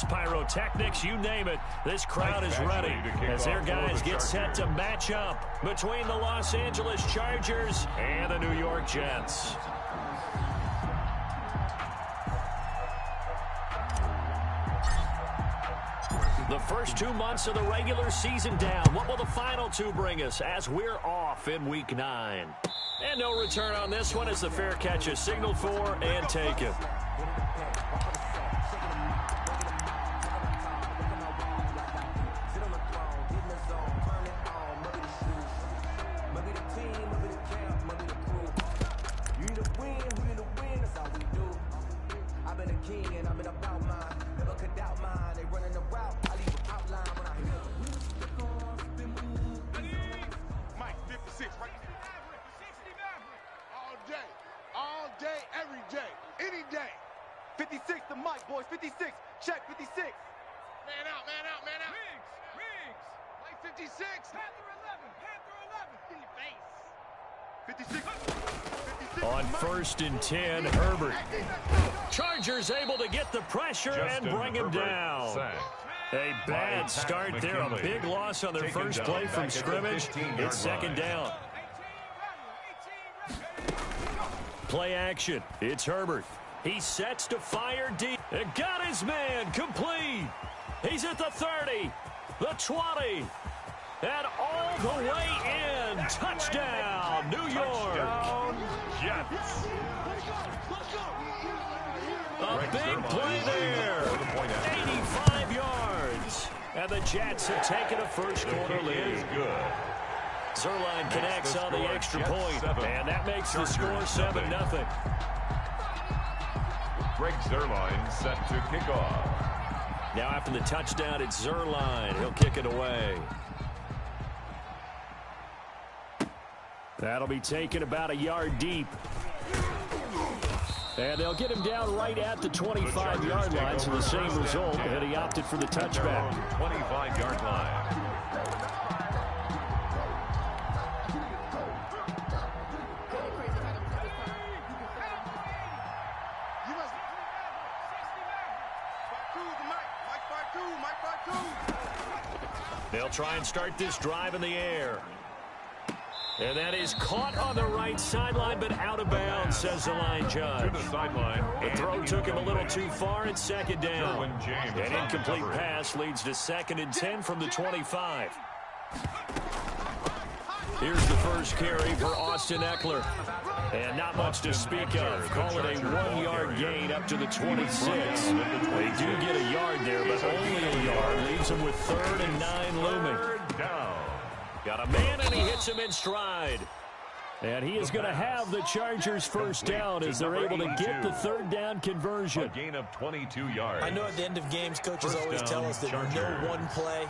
fireworks, pyrotechnics, you name it. This crowd is ready as their guys get set to match up between the Los Angeles Chargers and the New York Jets. The first 2 months of the regular season down. What will the final two bring us as we're off in Week 9? And no return on this one as the fair catch is signaled for and taken. On 1st and 10, Herbert. Chargers able to get the pressure and bring him down. A bad start there, a big loss on their first play from scrimmage. It's second down. Play action. It's Herbert. He sets to fire deep. And got his man complete. He's at the 30, the 20, and all the way in. Touchdown, New York. Touchdown, Jets. A big play there. 85 yards. And the Jets have taken a first quarter lead. Zerline connects on the extra point, and that makes the score 7-0. Greg Zerline set to kick off. Now after the touchdown, it's Zerline. He'll kick it away. That'll be taken about a yard deep. And they'll get him down right at the 25-yard line, so the same result, and he opted for the touchback. 25-yard line. They'll try and start this drive in the air. And that is caught on the right sideline, but out of bounds, says the line judge. To the sideline. The throw took him a little too far. It's second down. An incomplete pass leads to 2nd and 10 from the 25. Here's the first carry for Austin Eckler. And not much to speak of. Call it a 1-yard gain up to the 26. They do get a yard there, but only a yard. Leaves them with 3rd and 9 looming. Got a man, and he hits him in stride. And he is going to have the Chargers first down as they're able to get the 3rd down conversion. A gain of 22 yards. I know at the end of games, coaches always tell us that no one play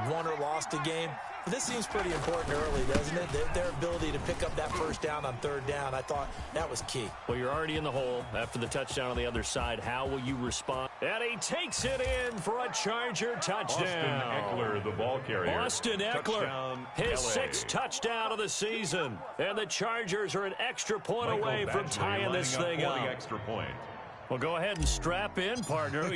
won or lost a game. But this seems pretty important early, doesn't it? Their ability to pick up that first down on 3rd down, I thought that was key. Well, you're already in the hole after the touchdown on the other side. How will you respond? And he takes it in for a Charger touchdown. Austin Eckler, the ball carrier. Austin Eckler, Touchdown, his LA. 6th touchdown of the season. And the Chargers are an extra point away from tying this thing up. The extra point. Well, go ahead and strap in, partner.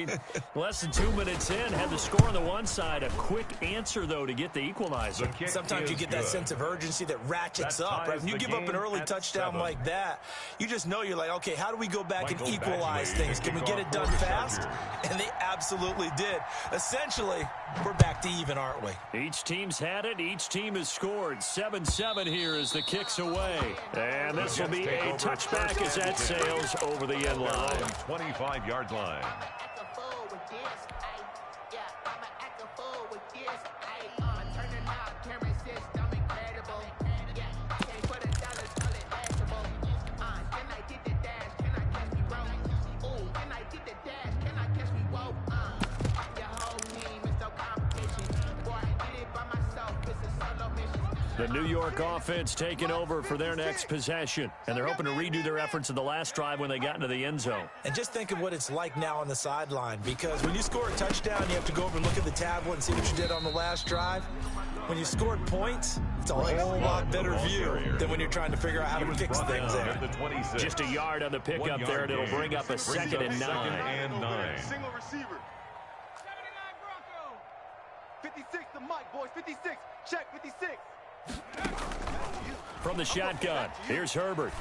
Less than 2 minutes in, had the score on the one side. A quick answer, though, to get the equalizer. Sometimes you get that sense of urgency that ratchets up, right? When you give up an early touchdown like that, you just know you're like, okay, how do we go back and equalize things? Can we get it done fast? And they absolutely did. Essentially, we're back to even, aren't we? Each team's had it. Each team has scored. 7-7 here as the kick's away. And this will be a touchback as that sails over the end line. 25-yard line. The New York offense taking over for their next possession. And they're hoping to redo their efforts in the last drive when they got into the end zone. And just think of what it's like now on the sideline, because when you score a touchdown, you have to go over and look at the tablet and see what you did on the last drive. When you scored points, it's a whole lot better view than when you're trying to figure out how to fix things there. Just a yard on the pickup there, and it'll bring up a 2nd and 9. Single receiver. 56 to Mike, boys. 56. Check 56. From the shotgun, here's Herbert.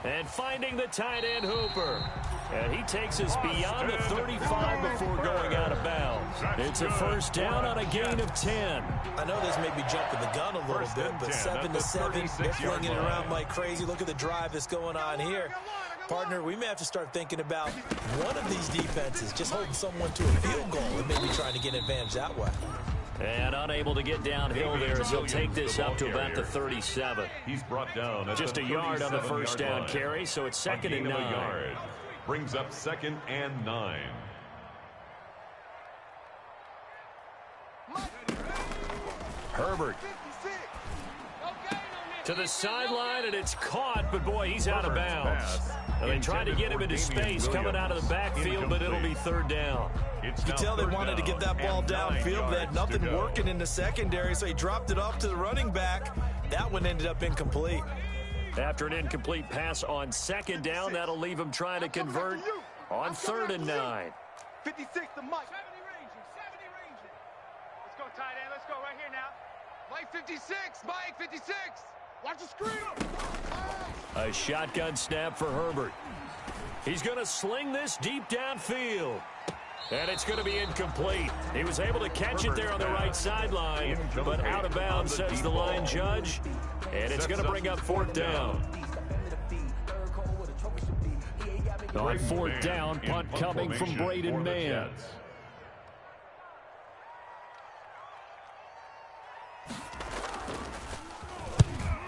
And finding the tight end Hooper. And he takes us beyond the 35 before going out of bounds. It's a first down on a gain of 10. I know this may be jumping the gun a little bit, but 7-7, they're flinging it around like crazy. Look at the drive that's going on here. Partner, we may have to start thinking about one of these defenses just holding someone to a field goal and maybe trying to get an advantage that way. And unable to get downhill there as he'll take this up to about the 37. He's brought down at just a yard on the first down carry, so it's second and 9. Brings up 2nd and 9. Herbert to the sideline, and it's caught, but boy, he's out of bounds. Now, they tried to get him into space coming out of the backfield, but it'll be third down. You can tell they wanted to get that ball downfield. They had nothing working in the secondary, so he dropped it off to the running back. That one ended up incomplete. After an incomplete pass on second down, that'll leave him trying to convert on 3rd and 9. 56 to Mike. 70 ranger. Let's go, tight end. Let's go right here now. Mike 56. Mike 56. Watch the screen. A shotgun snap for Herbert. He's going to sling this deep downfield. And it's going to be incomplete. He was able to catch it there on the right sideline, but out of bounds, says the line judge. And it's going to bring up 4th down. On 4th down, punt coming from Braden Mann.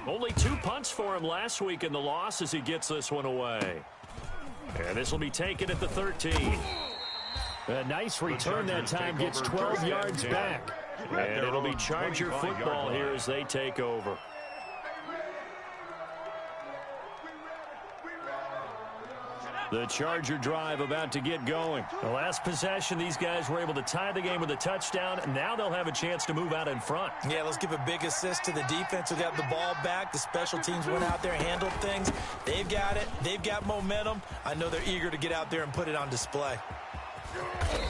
Only 2 punts for him last week in the loss as he gets this one away. And this will be taken at the 13. A nice return that time, gets 12 yards back. And it'll be Charger football here as they take over. The Charger drive about to get going. The last possession, these guys were able to tie the game with a touchdown, and now they'll have a chance to move out in front. Yeah, let's give a big assist to the defense who got the ball back. The special teams went out there, handled things. They've got it. They've got momentum. I know they're eager to get out there and put it on display.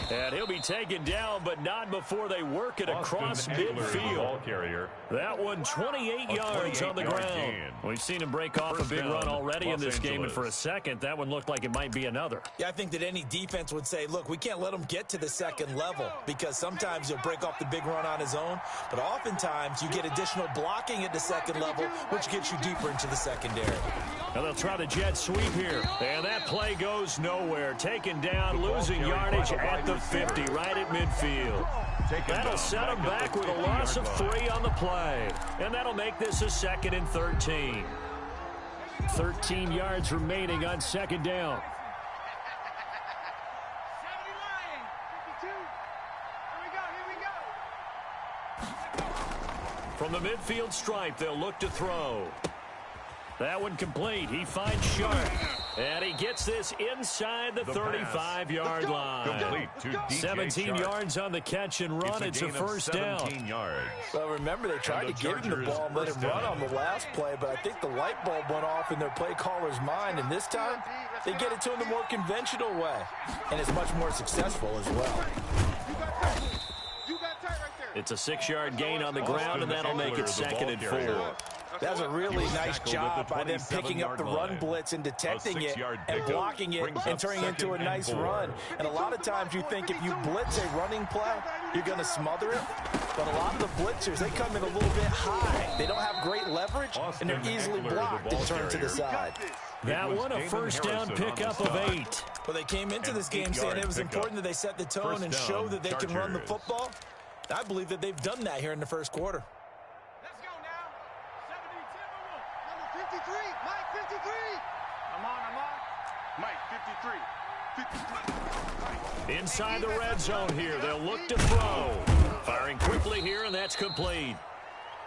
And he'll be taken down, but not before they work it across midfield. That one 28 yards on the ground. We've seen him break off a big run already in this game, and for a second, that one looked like it might be another. Yeah, I think that any defense would say, look, we can't let him get to the second level, because sometimes he'll break off the big run on his own, but oftentimes you get additional blocking at the second level, which gets you deeper into the secondary. Now they'll try the jet sweep here, and that play goes nowhere. Taken down, losing yardage at the 50, right at midfield. That'll set them back with a loss of 3 on the play, and that'll make this a 2nd and 13. 13 yards remaining on 2nd down. From the midfield stripe, they'll look to throw. That one complete. He finds Sharp. And he gets this inside the 35-yard line. 17 yards on the catch and run. It's a first down. Well, remember, they tried to give him the ball and let him run on the last play, but I think the light bulb went off in their play caller's mind, and this time they get it to him the more conventional way, and it's much more successful as well. It's a 6-yard gain on the ground, and that'll make it 2nd and 4. That's a really nice job by them picking up the run blitz and detecting it and blocking it and turning it into a nice run. And a lot of times you think if you blitz a running play, you're going to smother it. But a lot of the blitzers, they come in a little bit high. They don't have great leverage, and they're easily blocked and turned to the side. That one, a first down pickup of 8. Well, they came into this game saying it was important that they set the tone and show that they can run the football. I believe that they've done that here in the first quarter. Let's go now. 70 Timberwolves. Number 53. Mike 53. I'm on. Mike 53. Inside the red zone here. They'll look to throw. Firing quickly here, and that's complete.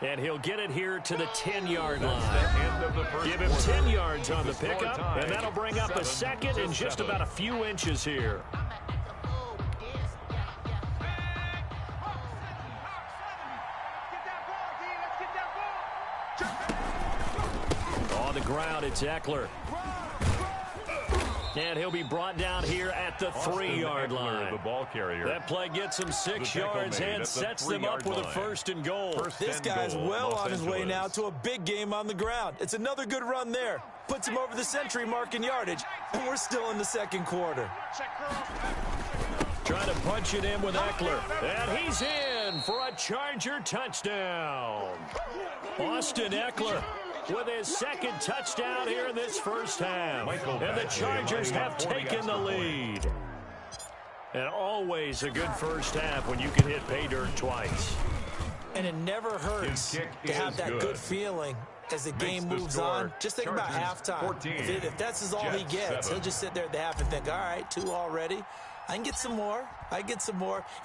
And he'll get it here to the 10-yard line. Give him 10 yards on the pickup, and that'll bring up a 2nd and just about a few inches here. On the ground, it's Eckler. And he'll be brought down here at the 3-yard line. The ball carrier. That play gets him 6 yards and sets them up with a 1st and goal. This guy's well on his way now to a big game on the ground. It's another good run there. Puts him over the century mark in yardage, and we're still in the second quarter. Trying to punch it in with Eckler. And he's in for a Charger touchdown. Austin Eckler with his 2nd touchdown here in this first half. And the Chargers have taken the lead. And always a good first half when you can hit pay dirt twice. And it never hurts to have that good feeling as the game moves on. Just think about halftime. If that's all he gets, he'll just sit there at the half and think, all right, 2 already. I can get some more. And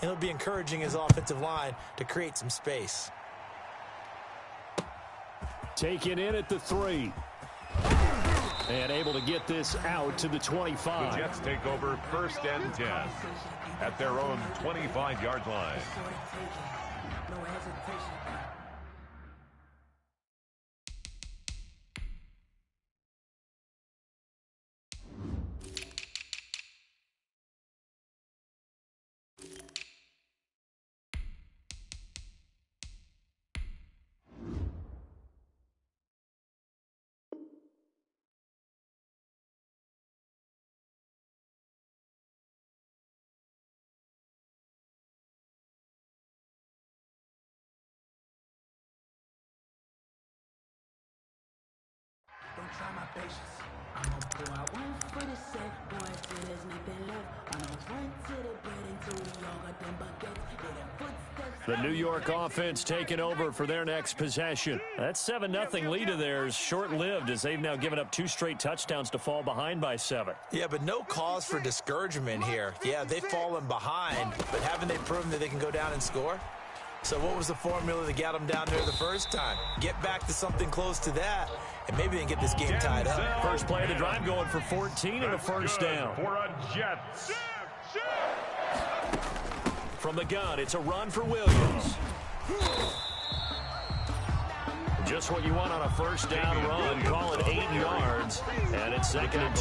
he'll be encouraging his offensive line to create some space. Taken in at the 3. And able to get this out to the 25. The Jets take over 1st and 10 at their own 25-yard line. Try my patience. I'm gonna pour out one for the set, boy, till there's nothing left. I'm gonna run to the bed until we all got them buckets. Footsteps. The New York offense taking over for their next possession. That 7-0 lead of theirs short-lived as they've now given up 2 straight touchdowns to fall behind by 7. Yeah, but no cause for discouragement here. Yeah, they've fallen behind, but haven't they proven that they can go down and score? So what was the formula that got them down there the first time? Get back to something close to that, and maybe they can get this game tied up. First play of the drive going for 14 and a 1st down. For a Jets. From the gun, it's a run for Williams. Just what you want on a 1st down run. Call it 8 yards, and it's 2nd and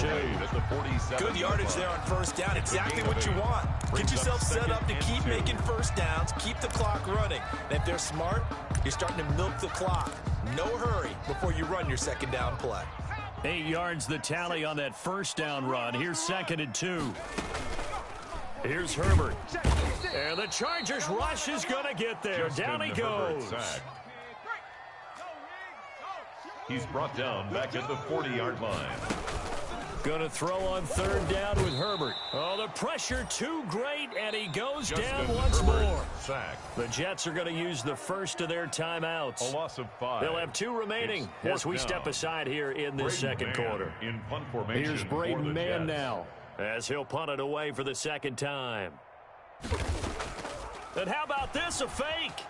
2. Good yardage there on 1st down. Exactly what you want. Get yourself set up to keep making 1st downs, keep the clock running. And if they're smart, you're starting to milk the clock. No hurry before you run your 2nd down play. 8 yards the tally on that 1st down run. Here's 2nd and 2. Here's Herbert. And the Chargers rush is going to get there. Down he goes. He's brought down back at the 40-yard line. Going to throw on 3rd down with Herbert. Oh, the pressure too great, and he goes down once more. Sacked. The Jets are going to use the first of their timeouts. A loss of 5. They'll have 2 remaining as we step aside here in this second quarter. In punt formation. Here's Braden Mann now as he'll punt it away for the 2nd time. And how about this, a fake?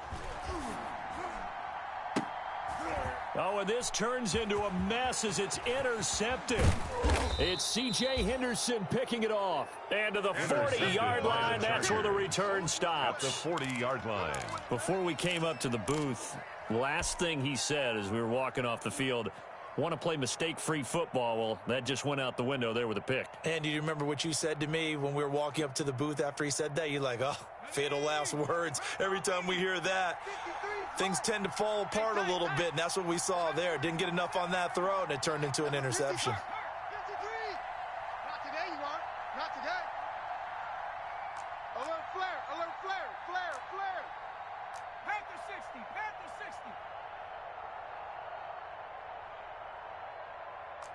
Oh, and this turns into a mess as it's intercepted. It's C.J. Henderson picking it off. And to the 40-yard line, that's where the return stops. At the 40-yard line. Before we came up to the booth, last thing he said as we were walking off the field, want to play mistake-free football. Well, that just went out the window there with a pick. And do you remember what you said to me when we were walking up to the booth after he said that? You're like, oh, fatal last words. Every time we hear that, things tend to fall apart a little bit, and that's what we saw there. Didn't get enough on that throw, and it turned into an interception. Not today, you aren't. Not today. Alert flare, alert flare, flare, flare. Panther 60, Panther 60.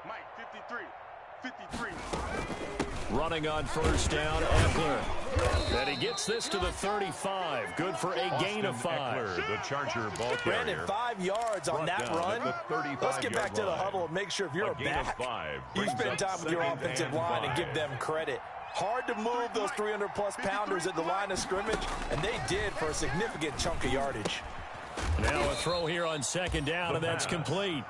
Mike, 53, 53. Running on 1st down, Eckler. And he gets this to the 35. Good for a gain of 5. Eckler, the Charger ball carrier. Brandon, 5 yards on that run. Let's get back to the huddle and make sure if you're a back, you spend time with your offensive line and give them credit. Hard to move those 300-plus pounders at the line of scrimmage, and they did for a significant chunk of yardage. Now a throw here on 2nd down, and that's complete.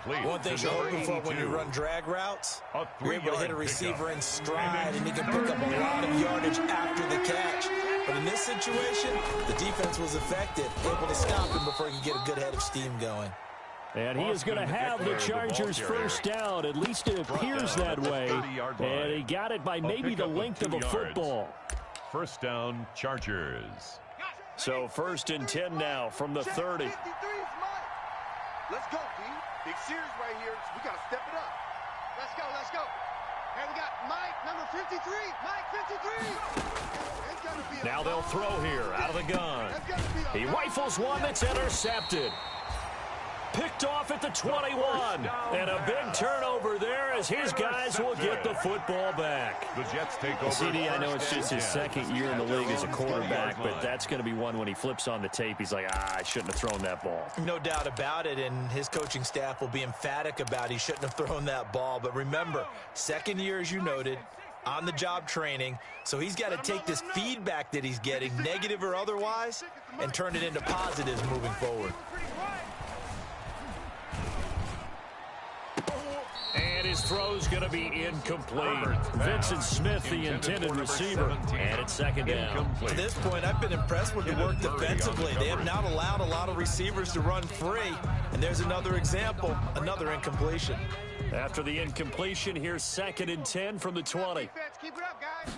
One thing you're hoping for when you run drag routes, you're able to hit a receiver in stride, and he can pick up a lot of yardage after the catch. But in this situation, the defense was effective, able to stop him before he could get a good head of steam going. And he is going to have the Chargers first down. At least it appears that way. And he got it by maybe the length of a football. First down, Chargers. So 1st and 10 now from the 30. Let's go, D. Big series right here. We got to step it up. Let's go, let's go. Here we got Mike, number 53. Mike, 53. Now they'll throw here out of the gun. He rifles one that's intercepted. Picked off at the 21. And a big turnover there as his guys will get the football back. The Jets take over. CD, I know it's just his second year in the league as a quarterback, but that's going to be one when he flips on the tape. He's like, I shouldn't have thrown that ball. No doubt about it, and his coaching staff will be emphatic about he shouldn't have thrown that ball. But remember, second year, as you noted, on-the-job training, so he's got to take this feedback that he's getting, negative or otherwise, and turn it into positives moving forward. And his throw's going to be incomplete. Vincent Smith, the intended receiver, and it's second down. To this point, I've been impressed with the work defensively. They have not allowed a lot of receivers to run free. And there's another example, another incompletion. After the incompletion, here's 2nd and 10 from the 20. Keep it up, guys.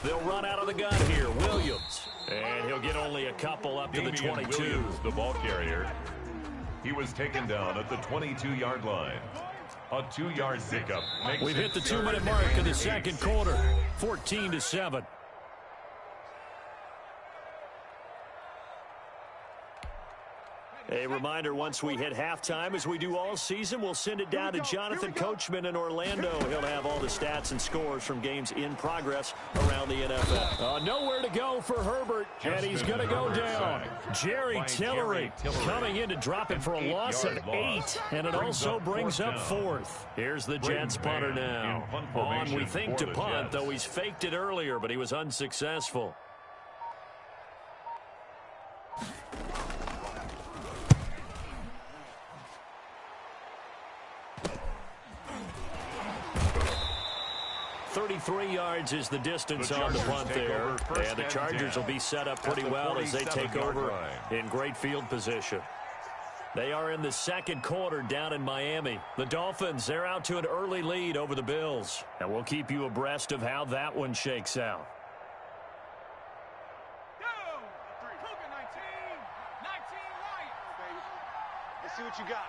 They'll run out of the gun here. Williams. And he'll get only a couple up to the 22. Williams, the ball carrier. He was taken down at the 22-yard line. A 2-yard pickup. We've hit the 2-minute mark in the second quarter. 14-7. A reminder, once we hit halftime, as we do all season, we'll send it down to Jonathan Coachman in Orlando. He'll have all the stats and scores from games in progress around the NFL. Nowhere to go for Herbert, and he's going to go down. Jerry Tillery coming in to drop it for a loss of 8, and it also brings up 4th. Here's the Jets punter now. On, we think, to punt, though he's faked it earlier, but he was unsuccessful. .33 yards is the distance on the punt there. And the Chargers will be set up pretty well as they take over in great field position. They are in the second quarter down in Miami. The Dolphins, they're out to an early lead over the Bills. And we'll keep you abreast of how that one shakes out. Let's see what you got.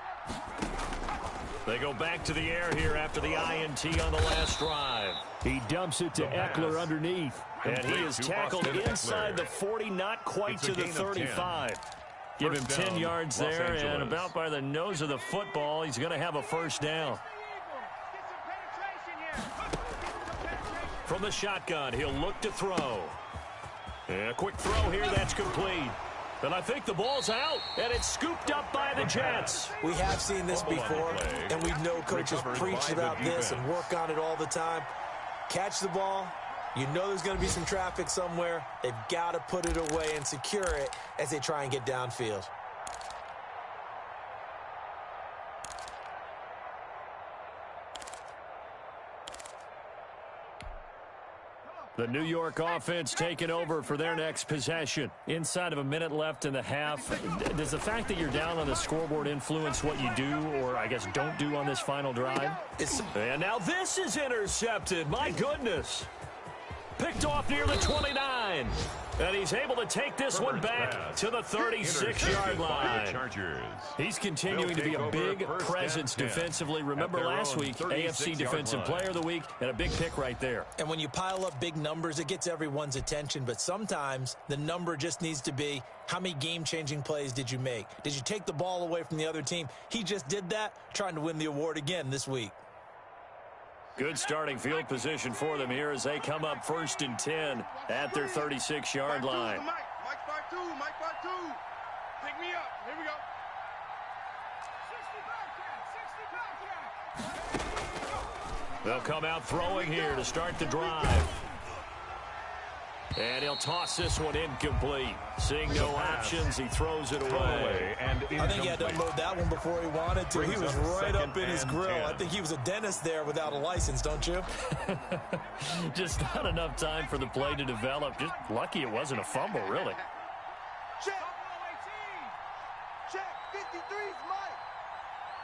They go back to the air here after the INT on the last drive. He dumps it to Eckler underneath. And he is tackled inside the 40, not quite to the 35. Give him 10 yards there, and about by the nose of the football, he's going to have a first down. From the shotgun, he'll look to throw. And a quick throw here, that's complete. And I think the ball's out, and it's scooped up by the Jets. We have seen this before, and we know coaches preach about this and work on it all the time. Catch the ball. You know there's going to be some traffic somewhere. They've got to put it away and secure it as they try and get downfield. The New York offense taking over for their next possession. Inside of a minute left in the half. Does the fact that you're down on the scoreboard influence what you do, or I guess don't do on this final drive? And now this is intercepted. My goodness. Picked off near the 29. And he's able to take this one back to the 36-yard line. He's continuing to be a big presence defensively. Remember last week, AFC Defensive Player of the Week, and a big pick right there. And when you pile up big numbers, it gets everyone's attention. But sometimes the number just needs to be, how many game-changing plays did you make? Did you take the ball away from the other team? He just did that, trying to win the award again this week. Good starting field position for them here as they come up 1st and 10 at their 36-yard line. Mike 5-2, Mike 5-2. Pick me up. Here we go. 60 back. They'll come out throwing here to start the drive. And he'll toss this one incomplete. Seeing no options, he throws it away. I think he had to unload that one before he wanted to. He was right up in his grill. I think he was a dentist there without a license, don't you? Just not enough time for the play to develop. Just lucky it wasn't a fumble, really. Check. Check. 53's Mike.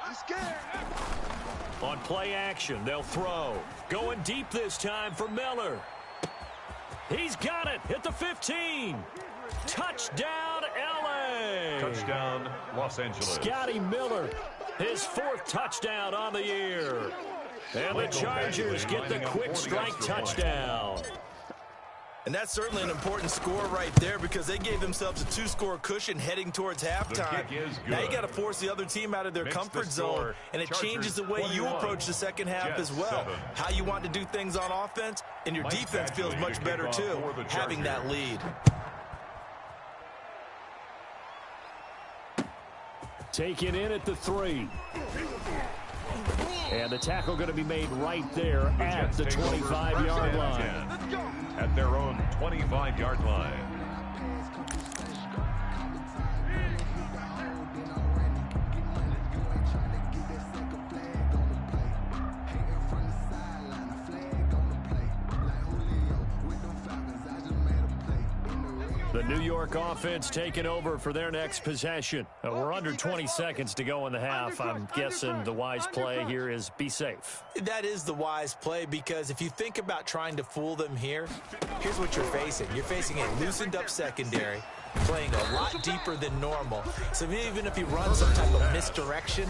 I'm scared. On play action, they'll throw. Going deep this time for Miller. He's got it at the 15. Touchdown, L.A. Touchdown, Los Angeles. Scotty Miller, his 4th touchdown on the year. And the Chargers get the quick strike touchdown. And that's certainly an important score right there because they gave themselves a 2-score cushion heading towards halftime. Now you got to force the other team out of their comfort zone, and it changes the way you approach the second half as well. How you want to do things on offense, and your defense feels much better too, having that lead. Taken in at the 3. And the tackle going to be made right there at the 25-yard line. At their own 25-yard line. The New York offense taking over for their next possession. We're under 20 seconds to go in the half. I'm guessing the wise play here is be safe. That is the wise play because if you think about trying to fool them here, here's what you're facing. You're facing a loosened up secondary, playing a lot deeper than normal. So even if you run some type of misdirection,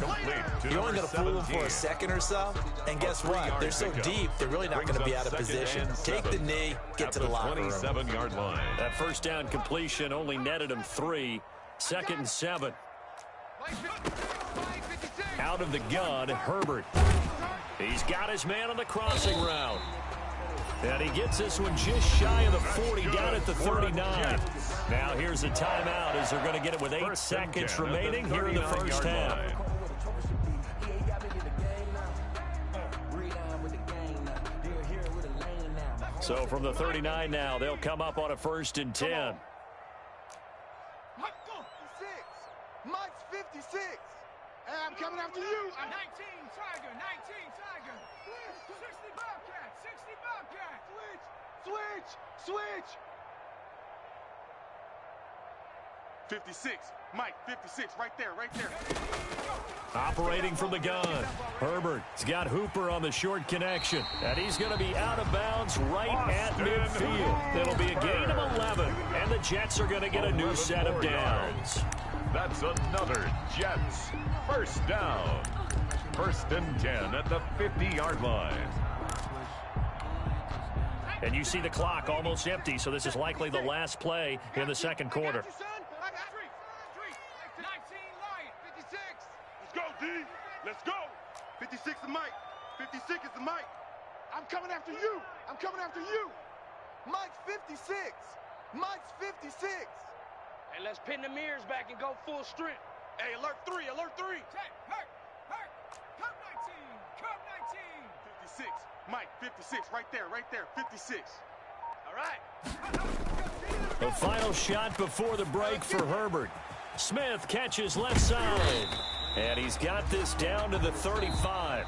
you're only going to fool them for a second or so. And guess what? They're so deep, they're really not going to be out of position. Take the knee, get to the locker room. 27-yard line. That first down completion only netted him 3. 2nd and 7. Out of the gun, Herbert. He's got his man on the crossing route. And he gets this one just shy of the 40, down at the 39. Now here's a timeout as they're going to get it with 8 seconds remaining here in the first half. So from the 39 now, they'll come up on a 1st and 10. Mike's 56. Hey, I'm coming after you. 19 Tiger, 19 Tiger. 60 Bobcat, 60 Bobcat. Switch. 56. Mike, 56. Right there. Operating from the gun. Herbert's got Hooper on the short connection. And he's going to be out of bounds right at midfield. It'll be a gain of 11. And the Jets are going to get a new set of downs. That's another Jets first down. 1st and 10 at the 50-yard line. And you see the clock almost empty, so this is likely the last play in the second quarter. 19 Lion. 56. Let's go, D. Let's go. 56 is Mike. 56 is the Mike. I'm coming after you. Mike's 56. Mike's 56. Hey, let's pin the mirrors back and go full strength. Hey, alert 3. Check, hurt. Come 19, come 19. 56. Mike, 56. Right there. 56. All right. The final shot before the break for Herbert. Smith catches left side. And he's got this down to the 35.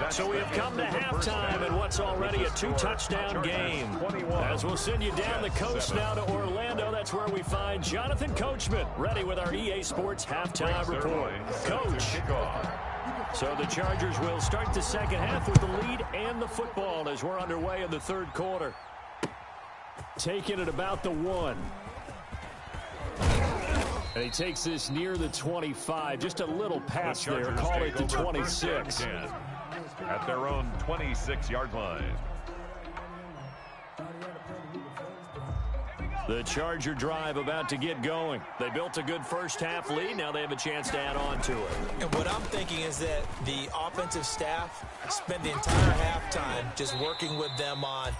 So we have come to halftime in what's already a 2-touchdown game. As we'll send you down the coast now to Orlando, that's where we find Jonathan Coachman ready with our EA Sports halftime report. Coach. So the Chargers will start the second half with the lead and the football as we're underway in the third quarter. Taking it about the 1. And he takes this near the 25. Just a little pass there. Call it the 26. At their own 26-yard line. The Charger drive about to get going. They built a good first half lead. Now they have a chance to add on to it. And what I'm thinking is that the offensive staff spent the entire halftime just working with them on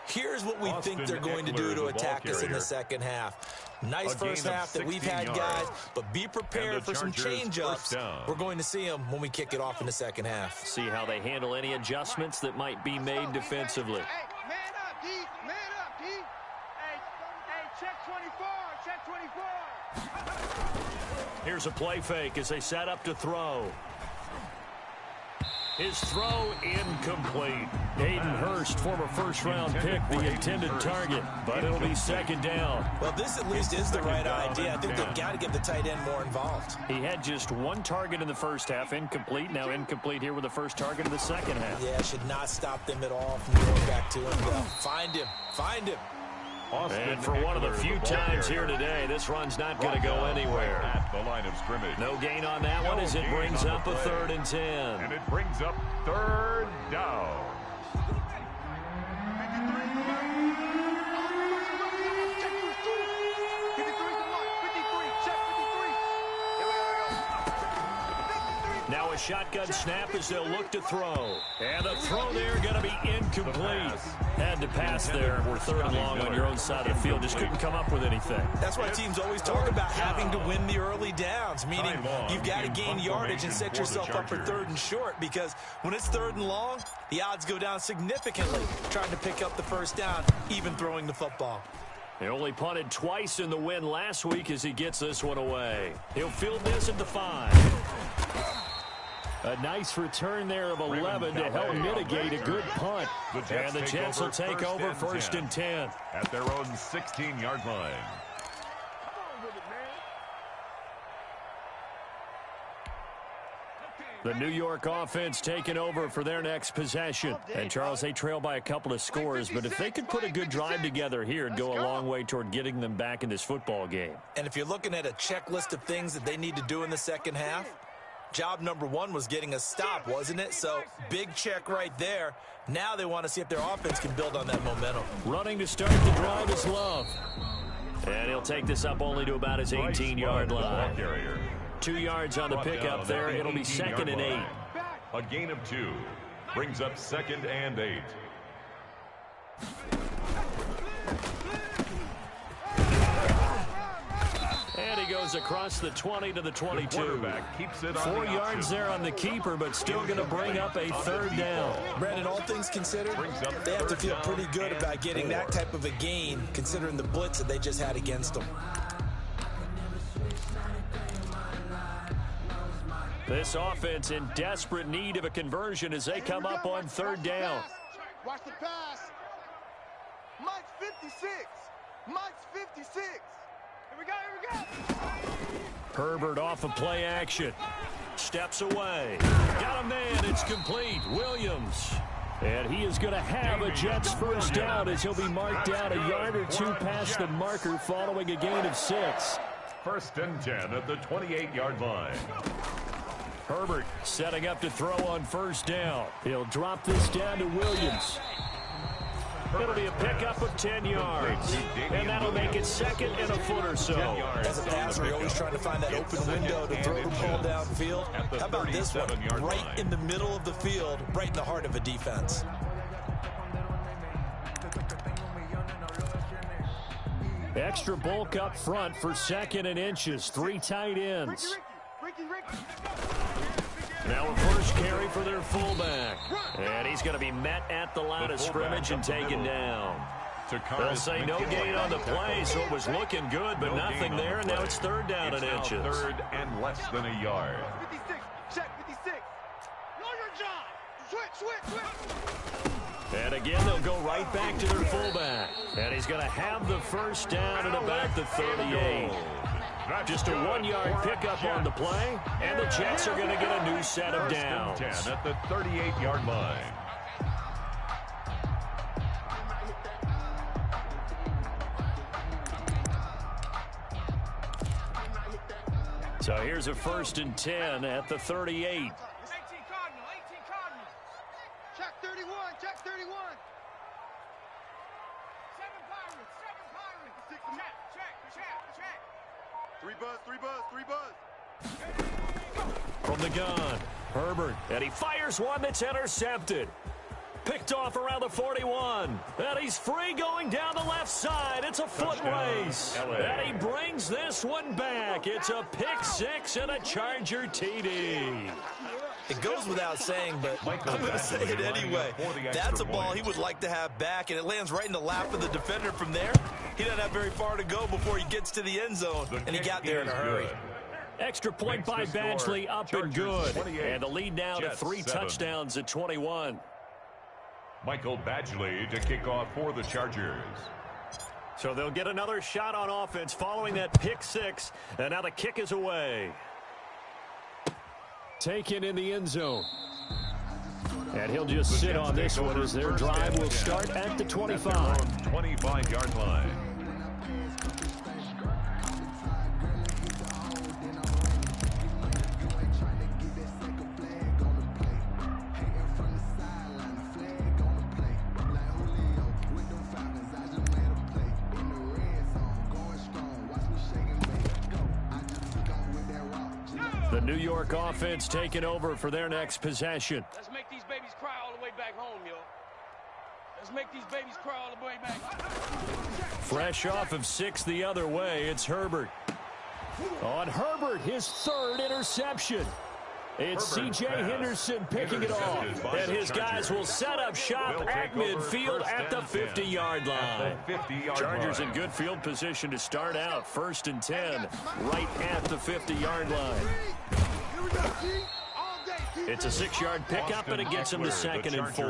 here's what we think they're going to do to attack us in the second half. Nice first half that we've had, guys, but be prepared for some change-ups. We're going to see them when we kick it off in the second half. See how they handle any adjustments that might be made defensively. Hey, man up, D. Man up, D. Hey, check 24. Check 24. Here's a play fake as they set up to throw. His throw incomplete. Hayden Hurst, former first-round pick, the intended target, but it'll be second down. Well, this at least is the right idea. I think they've got to get the tight end more involved. He had just one target in the first half, incomplete. Now incomplete here with the first target in the second half. Yeah, should not stop them at all from going back to him. Yeah. Find him. Find him. And for one of the few times here today, this run's not going to go anywhere. At the line of scrimmage. No gain on that one as it brings up a 3rd and 10. And it brings up 3rd down. Now a shotgun snap as they'll look to throw. And the throw there going to be incomplete. Had to pass there. We're 3rd and long on your own side of the field. Just couldn't come up with anything. That's why teams always talk about having to win the early downs, meaning you've got to gain yardage and set yourself up for 3rd and short, because when it's 3rd and long, the odds go down significantly trying to pick up the first down, even throwing the football. He only punted twice in the win last week as he gets this one away. He'll field this at the 5. A nice return there of 11 to help mitigate a good punt. And the Jets will take over 1st and 10. At their own 16-yard line. The New York offense taking over for their next possession. And, Charles, they trail by a couple of scores, but if they could put a good drive together here, it'd go a long way toward getting them back in this football game. And if you're looking at a checklist of things that they need to do in the second half, job number 1 was getting a stop, wasn't it? So, big check right there. Now they want to see if their offense can build on that momentum. Running to start the drive is Love. And he'll take this up only to about his 18-yard line. 2 yards on the pickup there. It'll be 2nd and 8. A gain of 2 brings up 2nd and 8. And he goes across the 20 to the 22. Keeps it 4 yards there on the keeper, but still going to bring up a 3rd down. Brandon, all things considered, they have to feel pretty good about getting that type of a gain, considering the blitz that they just had against them. This offense in desperate need of a conversion as they come up on 3rd down. Watch the pass. Mike's 56. Mike's 56. Here we go. Herbert off of play action. Steps away. Got a man. It's complete. Williams. And he is going to have a Jets 1st down as he'll be marked down a yard or 2 past the marker following a gain of 6. 1st and 10 at the 28-yard line. Herbert setting up to throw on 1st down. He'll drop this down to Williams. It'll be a pickup of 10 yards. And that'll make it 2nd and a foot or so. As a passer, you're always trying to find that open window to throw the ball downfield. How about this one? Right in the middle of the field, right in the heart of a defense. Extra bulk up front for 2nd and inches. 3 tight ends. Now a first carry for their fullback. And he's going to be met at the line of scrimmage and taken down. They'll say no gain on the play, so it was looking good, but nothing there, and now it's 3rd down and inches. 3rd and less than a yard. 56. Check 56. Know your job. Switch. And again, they'll go right back to their fullback. And he's going to have the 1st down at about the 38. Just a 1-yard pickup on the play, and the Jets are going to get a new set of downs. 10 at the 38-yard line. So here's a 1st and 10 at the 38. 18 Cardinal. Check 31. Check 31. 7 Pirates. Check. 3 buzz. From the gun, Herbert, and he fires one that's intercepted. Picked off around the 41. And he's free going down the left side. It's a foot race. And he brings this one back. It's a pick 6 and a Charger TD. It goes without saying, but I'm going to say it anyway. That's a ball he would like to have back, and it lands right in the lap of the defender from there. He doesn't have very far to go before he gets to the end zone, and he got there in a hurry. Extra point by Badgley, up and good. And the lead now to 3 touchdowns at 21. Michael Badgley to kick off for the Chargers. So they'll get another shot on offense following that pick 6. And now the kick is away. Taken in the end zone. And he'll just sit on this one as their drive will start at the 25. 25-yard line. The New York offense taking over for their next possession. Let's make these babies cry all the way back home, yo. Let's make these babies cry all the way back. Fresh off of 6 the other way, it's Herbert. On Herbert, his 3rd interception. It's C.J. Henderson picking it off. And his guys will set up shop at midfield at the 50-yard line. Chargers in good field position to start out. 1st and 10, right at the 50-yard line. It's a 6-yard pickup, and it gets him to 2nd and 4.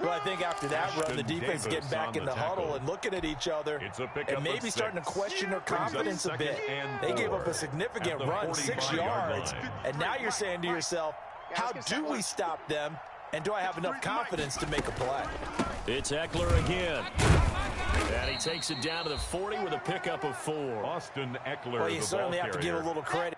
Well, I think after that run, the defense is getting back in the huddle and looking at each other and maybe starting to question their confidence a bit. They gave up a significant run, 6 yards, and now you're saying to yourself, how do we stop them, and do I have enough confidence to make a play? It's Eckler again. And he takes it down to the 40 with a pickup of 4. Austin Eckler, well, you certainly have to give a little credit.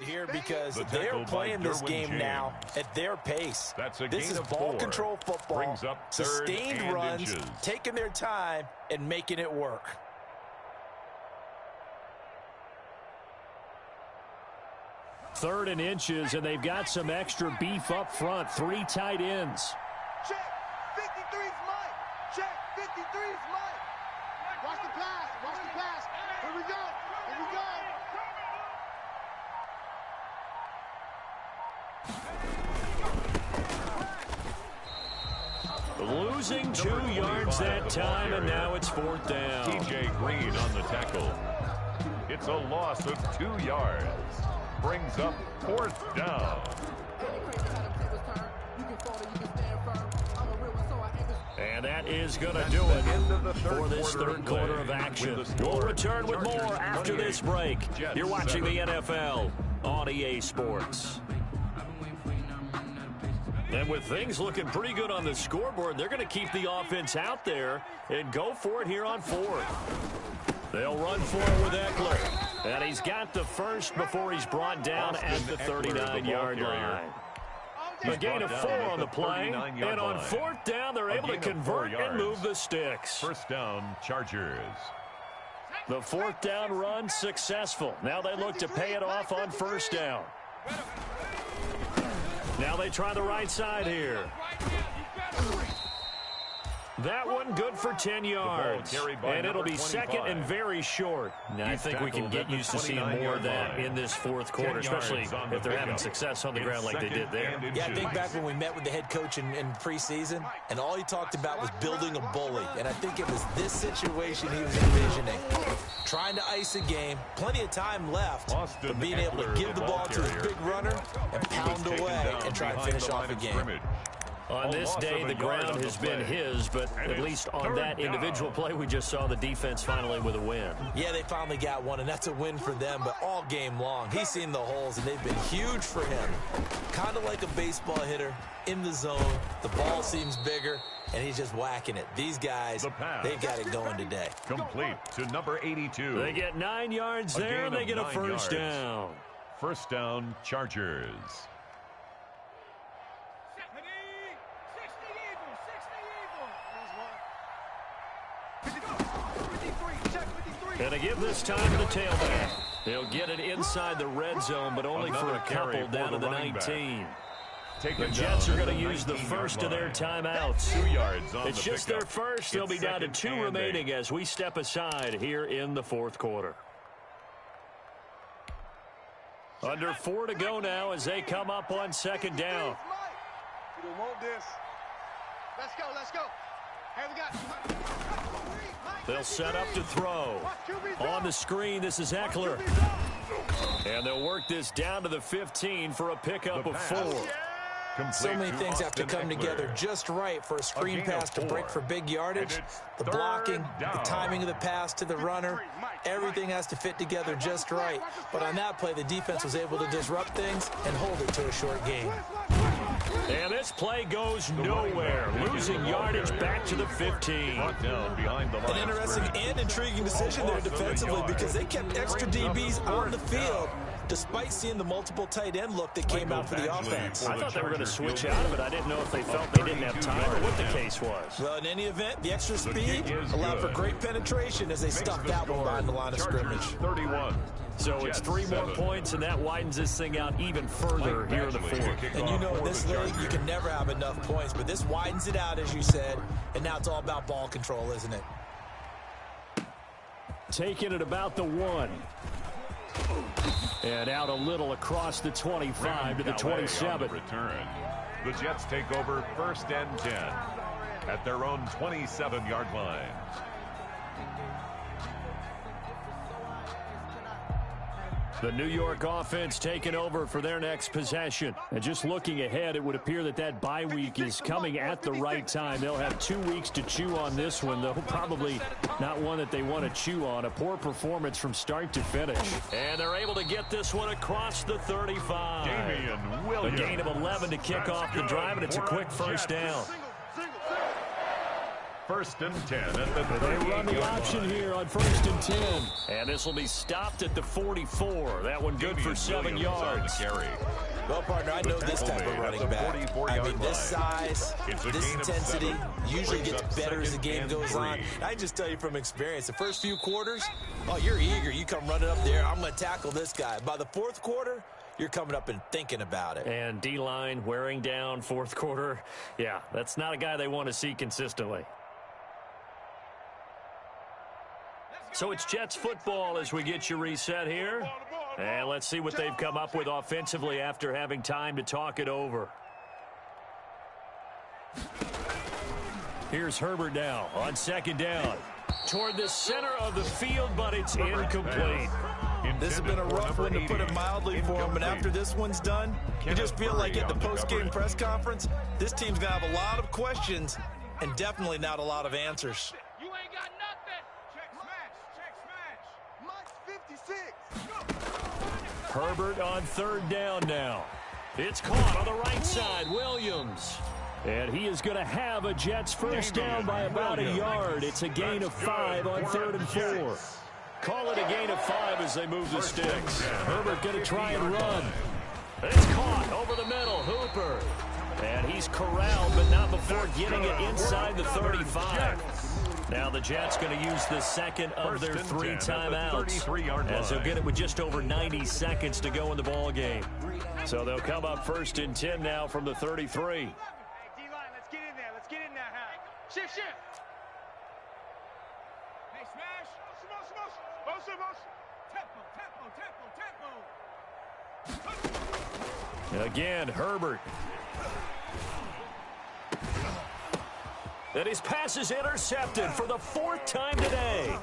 Here because they're playing this game now at their pace. This is ball control football, sustained runs, taking their time and making it work. Third and inches, and they've got some extra beef up front. 3 tight ends. Check. 53's Mike. Check. 53's Mike. Watch the pass. Watch the pass. Here we go. Here we go. Losing 2 yards that time, and now it's 4th down. TJ Green on the tackle. It's a loss of 2 yards. Brings up 4th down. And that is going to do it for this 3rd quarter of action. We'll return with more after this break. You're watching the NFL on EA Sports. And with things looking pretty good on the scoreboard, they're going to keep the offense out there and go for it here on 4th. They'll run for it with Eckler. And he's got the first before he's brought down at the 39-yard line. A gain of 4 on the play. And on 4th down, they're able to convert and move the sticks. 1st down, Chargers. The 4th down run successful. Now they look to pay it off on 1st down. Now they try the right side here. That one good for 10 yards. And it'll be 2nd and very short. Now, I think we can get used to seeing more of that in this 4th quarter, especially if they're having success on the ground like they did there. Yeah, I think back when we met with the head coach in preseason, and all he talked about was building a bully. And I think it was this situation he was envisioning. Trying to ice a game, plenty of time left, but being able to give the ball to his big runner and pound away and try and finish off a game. On this day, the ground has been his, but at least on that individual play, we just saw the defense finally with a win. Yeah, they finally got one, and that's a win for them, but all game long, he's seen the holes, and they've been huge for him. Kind of like a baseball hitter in the zone. The ball seems bigger, and he's just whacking it. These guys, they've got it going today. Complete to number 82. They get 9 yards there, and they get a 1st down. 1st down, Chargers. And to give this time to the tailback. He'll get it inside the red zone, but only for a couple down to the 19. The Jets are going to use the first of their timeouts. 2 yards on It's the just pickup. their first. They'll be It's down to second 2 and remaining 8. as we step aside here in the fourth quarter. Under 4 to go now as they come up on second down. You don't want this. Let's go, let's go. Hey, we got... They'll set up to throw. On the screen, this is Eckler. And they'll work this down to the 15 for a pickup of 4. So many things have to come together just right for a screen pass to break for big yardage. The blocking, the timing of the pass to the runner, everything has to fit together just right. But on that play, the defense was able to disrupt things and hold it to a short game. And this play goes nowhere, losing yardage back to the 15. An interesting and intriguing decision there defensively because they kept extra DBs on the field despite seeing the multiple tight end look that came out for the offense. I thought they were going to switch out of it. I didn't know if they felt they didn't have time or what the case was. Well, in any event, the extra speed allowed for great penetration as they stuffed that one behind the line of scrimmage. 31. So it's 3 more points, and that widens this thing out even further here in the fourth. And you know in this league, you can never have enough points, but this widens it out, as you said, and now it's all about ball control, isn't it? Taking it about the 1. And out a little across the 25 to the 27. Return. The Jets take over 1st and 10 at their own 27-yard line. The New York offense taking over for their next possession. And just looking ahead, it would appear that that bye week is coming at the right time. They'll have 2 weeks to chew on this one, though probably not one that they want to chew on. A poor performance from start to finish. And they're able to get this one across the 35. Damian Williams. A gain of 11 to kick off the drive, and it's a quick first down. 1st and 10 at the 38. They run the option here on 1st and 10. And this will be stopped at the 44. That one good for 7 yards. Well, partner, I know this type of running back. I mean, this size, this intensity usually gets better as the game goes on. I just tell you from experience, the first few quarters, oh, you're eager. You come running up there, I'm going to tackle this guy. By the fourth quarter, you're coming up and thinking about it. And D-line wearing down fourth quarter. Yeah, that's not a guy they want to see consistently. So it's Jets football as we get you reset here. And let's see what they've come up with offensively after having time to talk it over. Here's Herbert now on 2nd down. Toward the center of the field, but it's incomplete. This has been a rough one, to put it mildly, for him. But after this one's done, you just feel like at the post-game press conference, this team's going to have a lot of questions and definitely not a lot of answers. You ain't got nothing. Check smash. Mike's 56. Herbert on 3rd down now. It's caught on the right side. Williams. And he is going to have a Jets first down by about a yard. It's a gain of 5 on 3rd and 4. Call it a gain of 5 as they move the sticks. Herbert going to try and run. It's caught over the middle. Hooper. And he's corralled, but not before getting it inside the 35. Now the Jets going to use the second of their 3 timeouts, as they'll get it with just over 90 seconds to go in the ball game. So they'll come up 1st and 10 now from the 33. Hey, D-line, let's get in there. Let's get in there, huh? Shift. Hey, smash. Tempo. Again, Herbert. And his pass is intercepted for the 4th time today.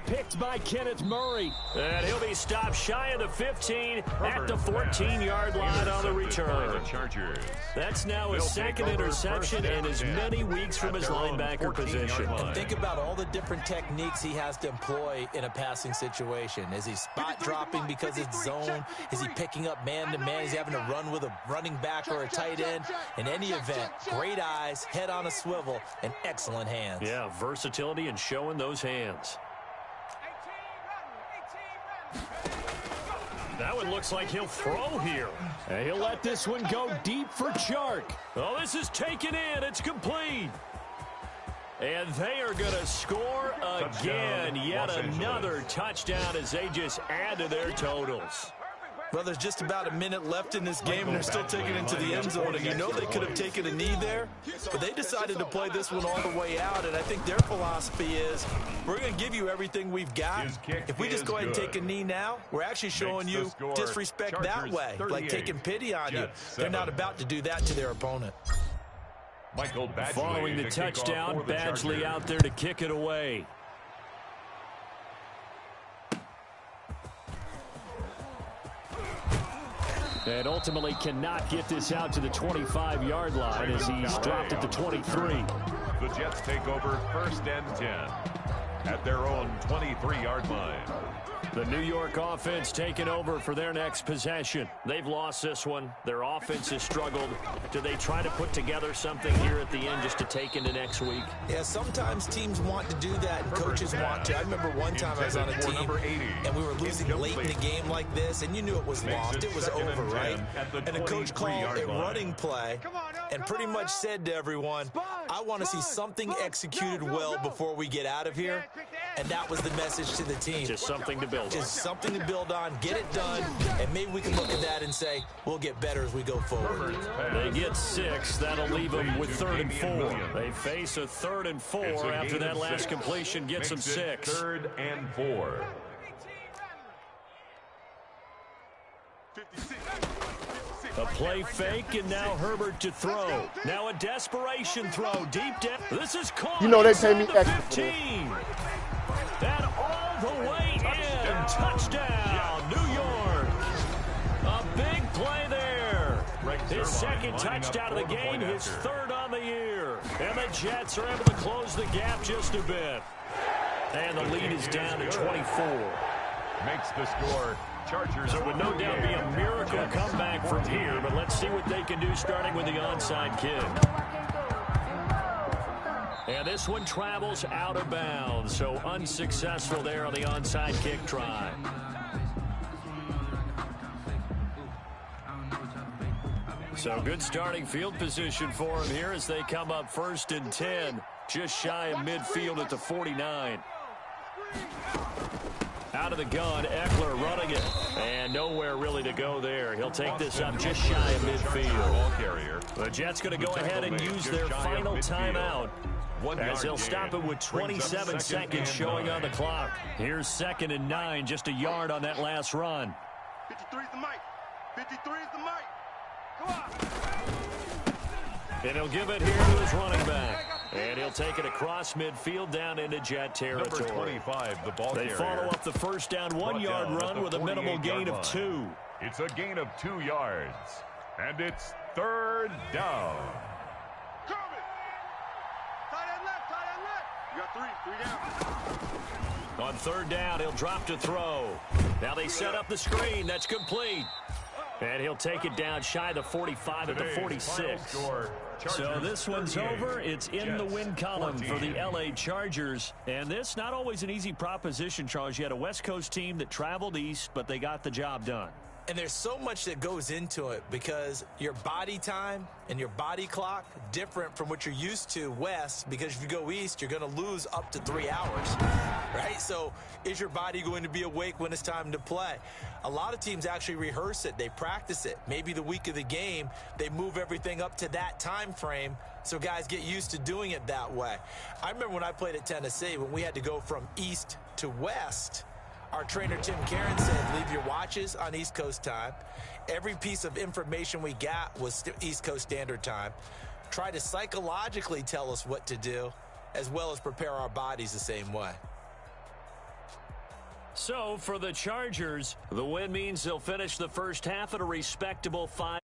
Picked by Kenneth Murray. And he'll be stopped shy of the 15 at the 14-yard line on the return. That's now his 2nd interception in as many weeks from his linebacker position. And think about all the different techniques he has to employ in a passing situation. Is he spot dropping because it's zone? Is he picking up man-to-man? Is he having to run with a running back or a tight end? In any event, great eyes, head on a swivel, and excellent hands. Yeah, versatility and showing those hands. That one looks like he'll throw here. And he'll let this one go deep for Chark. Oh, this is taken in. It's complete. And they are going to score again. Yet another touchdown as they just add to their totals. Well, there's just about a minute left in this game, and they're still taking it into the end zone. And you know they could have taken a knee there, but they decided to play this one all the way out. And I think their philosophy is, we're going to give you everything we've got. If we just go ahead and take a knee now, we're actually showing you disrespect that way, like taking pity on you. They're not about to do that to their opponent. Following the touchdown, Badgley out there to kick it away. And ultimately cannot get this out to the 25-yard line as he's dropped at the 23. The Jets take over 1st and 10 at their own 23-yard line. The New York offense taking over for their next possession. They've lost this one. Their offense has struggled. Do they try to put together something here at the end just to take into next week? Yeah, sometimes teams want to do that and coaches want to. I remember one time I was on a team and we were losing late in the game like this, and you knew it was lost. It was over, right? And the coach called a running play and pretty much said to everyone, I want to see something executed well before we get out of here. And that was the message to the team. Just something to build on. Just something to build on, get it done, and maybe we can look at that and say, we'll get better as we go forward. They get 6. That'll leave them with 3rd and 4. They face a 3rd and 4 after that last completion gets them 6. 3rd and 4. A play fake, and now Herbert to throw. Now a desperation throw deep down. This is caught. You know they pay me extra 15. And all the way in. Touchdown, New York. A big play there. His 2nd touchdown of the game, his 3rd on the year. And the Jets are able to close the gap just a bit. And the lead is down to 24. Makes the score. Chargers. So it would no doubt be a miracle comeback from here, but let's see what they can do starting with the onside kick. And this one travels out of bounds, so unsuccessful there on the onside kick try. So good starting field position for him here as they come up 1st and 10, just shy of midfield at the 49. Out of the gun, Eckler running it, and nowhere really to go there. He'll take this up just shy of midfield. The Jets going to go ahead and use their final timeout as they'll stop it with 27 seconds showing on the clock. Here's 2nd and 9, just a yard on that last run. 53 is the mic. 53 is the mic. Come on. And he'll give it here to his running back. And he'll take it across midfield down into Jet territory. Number 25, the ball They carrier. follow up the first down 1-yard run with a minimal gain of 2. It's a gain of 2 yards. And it's 3rd down. Coming. Tight end left. You got 3 down. On 3rd down, he'll drop to throw. Now they set up the screen. That's complete. And he'll take it down shy of the 45 at the 46. So this one's over. It's in the win column for the L.A. Chargers. And this, not always an easy proposition, Charles. You had a West Coast team that traveled east, but they got the job done. And there's so much that goes into it because your body time and your body clock different from what you're used to west, because if you go east, you're going to lose up to 3 hours, right? So is your body going to be awake when it's time to play? A lot of teams actually rehearse it. They practice it. Maybe the week of the game, they move everything up to that time frame so guys get used to doing it that way. I remember when I played at Tennessee, when we had to go from east to west, our trainer, Tim Karen, said, leave your watches on East Coast time. Every piece of information we got was East Coast Standard Time. Try to psychologically tell us what to do, as well as prepare our bodies the same way. So for the Chargers, the win means they'll finish the first half at a respectable 5.